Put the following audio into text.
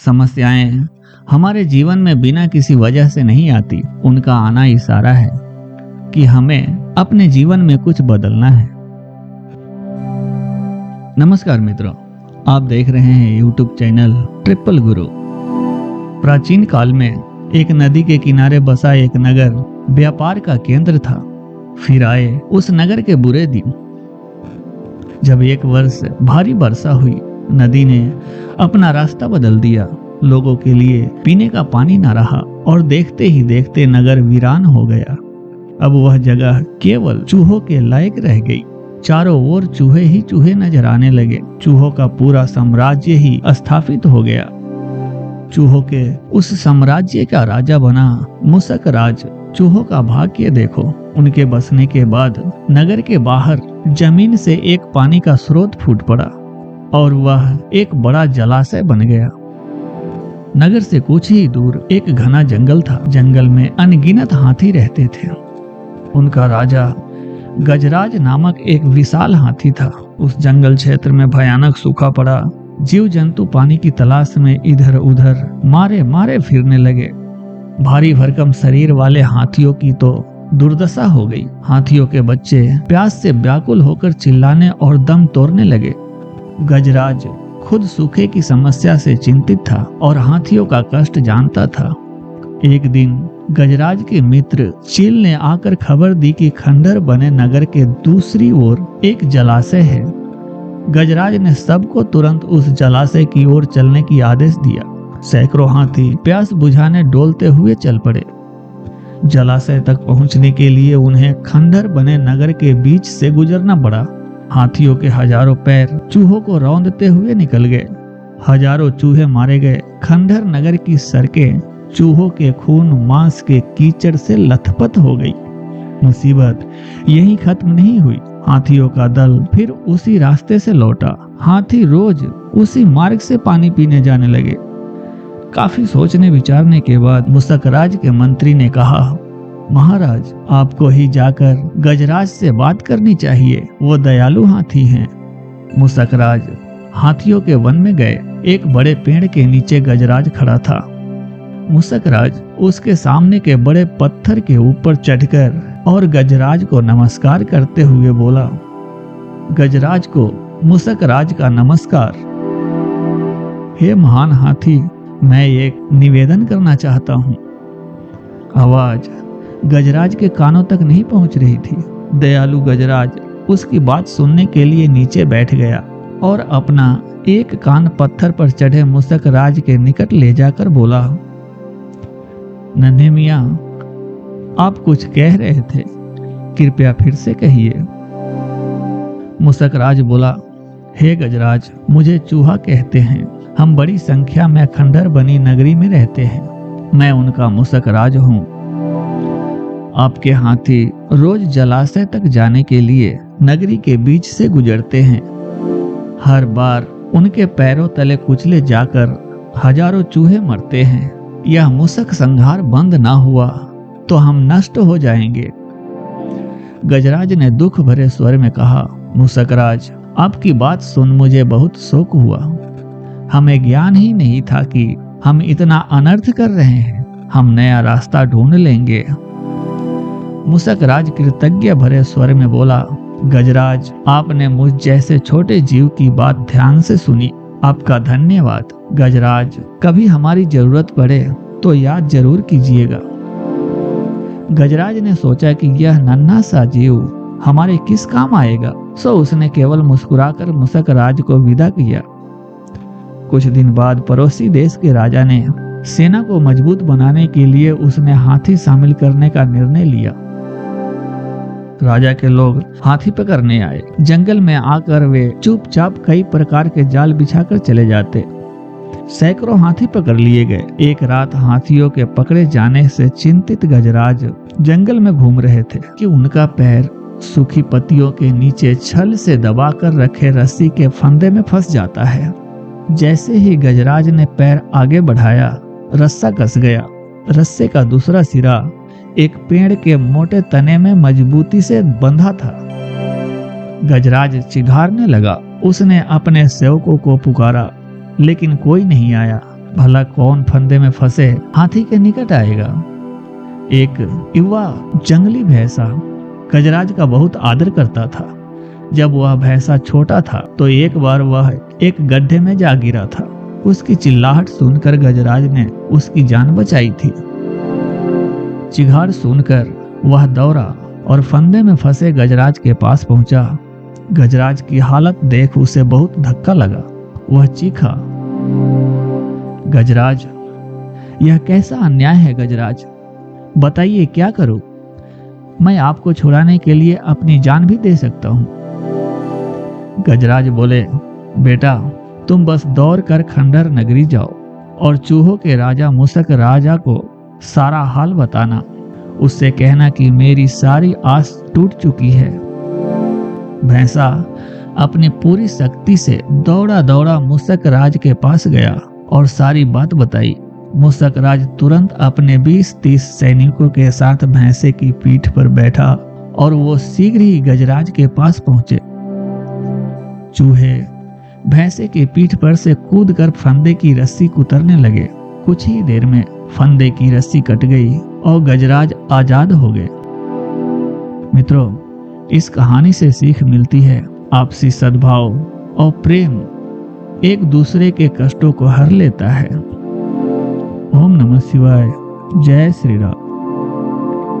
समस्याएं हमारे जीवन में बिना किसी वजह से नहीं आती, उनका आना इशारा है कि हमें अपने जीवन में कुछ बदलना है। नमस्कार मित्रों, आप देख रहे हैं यूट्यूब चैनल ट्रिपल गुरु। प्राचीन काल में एक नदी के किनारे बसा एक नगर व्यापार का केंद्र था। फिर आए उस नगर के बुरे दिन, जब एक वर्ष भारी वर्षा हुई। नदी ने अपना रास्ता बदल दिया, लोगों के लिए पीने का पानी न रहा और देखते ही देखते नगर वीरान हो गया। अब वह जगह केवल चूहों के लायक रह गई। चारों ओर चूहे ही चूहे नजर आने लगे। चूहों का पूरा साम्राज्य ही स्थापित हो गया। चूहों के उस साम्राज्य का राजा बना मूषक राज। चूहों का भाग्य देखो, उनके बसने के बाद नगर के बाहर जमीन से एक पानी का स्रोत फूट पड़ा और वह एक बड़ा जलाशय बन गया। नगर से कुछ ही दूर एक घना जंगल था। जंगल में अनगिनत हाथी रहते थे। उनका राजा गजराज नामक एक विशाल हाथी था। उस जंगल क्षेत्र में भयानक सूखा पड़ा। जीव जंतु पानी की तलाश में इधर उधर मारे मारे फिरने लगे। भारी भरकम शरीर वाले हाथियों की तो दुर्दशा हो गई। हाथियों के बच्चे प्यास से व्याकुल होकर चिल्लाने और दम तोड़ने लगे। गजराज खुद सूखे की समस्या से चिंतित था और हाथियों का कष्ट जानता था। एक दिन गजराज के मित्र चील ने आकर खबर दी कि खंडर बने नगर के दूसरी ओर एक जलाशय है। गजराज ने सबको तुरंत उस जलाशय की ओर चलने की आदेश दिया। सैकड़ों हाथी प्यास बुझाने डोलते हुए चल पड़े। जलाशय तक पहुंचने के लिए उन्हें खंडर बने नगर के बीच से गुजरना पड़ा। हाथियों के हजारों पैर चूहों को रौंदते हुए निकल गए। हजारों चूहे मारे गए। खंडर नगर की सड़कें चूहों के खून मांस के कीचड़ से लथपथ हो गई। मुसीबत यहीं खत्म नहीं हुई। हाथियों का दल फिर उसी रास्ते से लौटा। हाथी रोज उसी मार्ग से पानी पीने जाने लगे। काफी सोचने विचारने के बाद मूषकराज के मंत्री ने कहा, महाराज, आपको ही जाकर गजराज से बात करनी चाहिए, वो दयालु हाथी हैं। मूषकराज हाथियों के वन में गए। एक बड़े पेड़ के नीचे गजराज खड़ा था। मूषकराज उसके सामने के बड़े पत्थर के ऊपर चढ़कर और गजराज को नमस्कार करते हुए बोला। गजराज को मूषकराज का नमस्कार। हे महान हाथी, मैं एक निवेदन करना चाहता हूँ। आवाज गजराज के कानों तक नहीं पहुंच रही थी। दयालु गजराज उसकी बात सुनने के लिए नीचे बैठ गया और अपना एक कान पत्थर पर चढ़े मूषकराज के निकट ले जाकर बोला, नन्हे मियां, आप कुछ कह रहे थे, कृपया फिर से कहिए। मूषकराज बोला, हे गजराज, मुझे चूहा कहते हैं। हम बड़ी संख्या में खंडर बनी नगरी में रहते हैं। मैं उनका मूषकराज हूँ। आपके हाथी रोज जलाशय तक जाने के लिए नगरी के बीच से गुजरते हैं। हर बार उनके पैरों तले कुचले जाकर हजारों चूहे मरते हैं। यह मूषक संहार बंद ना हुआ तो हम नष्ट हो जाएंगे। गजराज ने दुख भरे स्वर में कहा, मूषकराज, आपकी बात सुन मुझे बहुत शोक हुआ। हमें ज्ञान ही नहीं था कि हम इतना अनर्थ कर रहे हैं। हम नया रास्ता ढूंढ लेंगे। मूषकराज कृतज्ञ भरे स्वर में बोला, गजराज, आपने मुझ जैसे छोटे जीव की बात ध्यान से सुनी। आपका धन्यवाद। गजराज, कभी हमारी जरूरत पड़े तो याद जरूर कीजिएगा। गजराज ने सोचा कि यह नन्हा सा जीव हमारे किस काम आएगा, सो उसने केवल मुस्कुराकर मूषकराज को विदा किया। कुछ दिन बाद पड़ोसी देश के राजा ने सेना को मजबूत बनाने के लिए उसने हाथी शामिल करने का निर्णय लिया। राजा के लोग हाथी पकड़ने आए। जंगल में आकर वे चुपचाप कई प्रकार के जाल बिछाकर चले जाते। सैकड़ों हाथी पकड़ लिए गए। एक रात हाथियों के पकड़े जाने से चिंतित गजराज जंगल में घूम रहे थे कि उनका पैर सूखी पत्तियों के नीचे छल से दबाकर रखे रस्सी के फंदे में फंस जाता है। जैसे ही गजराज ने पैर आगे बढ़ाया, रस्सा कस गया। रस्से का दूसरा सिरा एक पेड़ के मोटे तने में मजबूती से बंधा था। गजराज चिढ़ाने लगा। उसने अपने सेवकों को पुकारा, लेकिन कोई नहीं आया। भला कौन फंदे में फंसे हाथी के निकट आएगा। एक युवा जंगली भैंसा गजराज का बहुत आदर करता था। जब वह भैंसा छोटा था तो एक बार वह एक गड्ढे में जा गिरा था। उसकी चिल्लाहट सुनकर गजराज ने उसकी जान बचाई थी। चिघाड़ सुनकर वह दौड़ा और फंदे में फंसे गजराज के पास पहुंचा। गजराज की हालत देख उसे बहुत धक्का लगा। वह चीखा, गजराज, यह कैसा अन्याय है गजराज, बताइए क्या करूं? मैं आपको छुड़ाने के लिए अपनी जान भी दे सकता हूं। गजराज बोले, बेटा, तुम बस दौड़ कर खंडहर नगरी जाओ और चूहों के राजा मुसक राजा को सारा हाल बताना। उससे कहना कि मेरी सारी आस टूट चुकी है। भैंसा अपनी पूरी शक्ति से दौड़ा दौड़ा मुसक राज के पास गया और सारी बात बताई। मुसक राज तुरंत अपने 20-30 सैनिकों के साथ भैंसे की पीठ पर बैठा और वो शीघ्र ही गजराज के पास पहुंचे। चूहे भैंसे की पीठ पर से कूदकर फंदे की रस्सी कुतरने लगे। कुछ ही देर में फंदे की रस्सी कट गई और गजराज आजाद हो गए। मित्रों, इस कहानी से सीख मिलती है आपसी सद्भाव और प्रेम एक दूसरे के कष्टों को हर लेता है। ओम नमः शिवाय। जय श्री राम।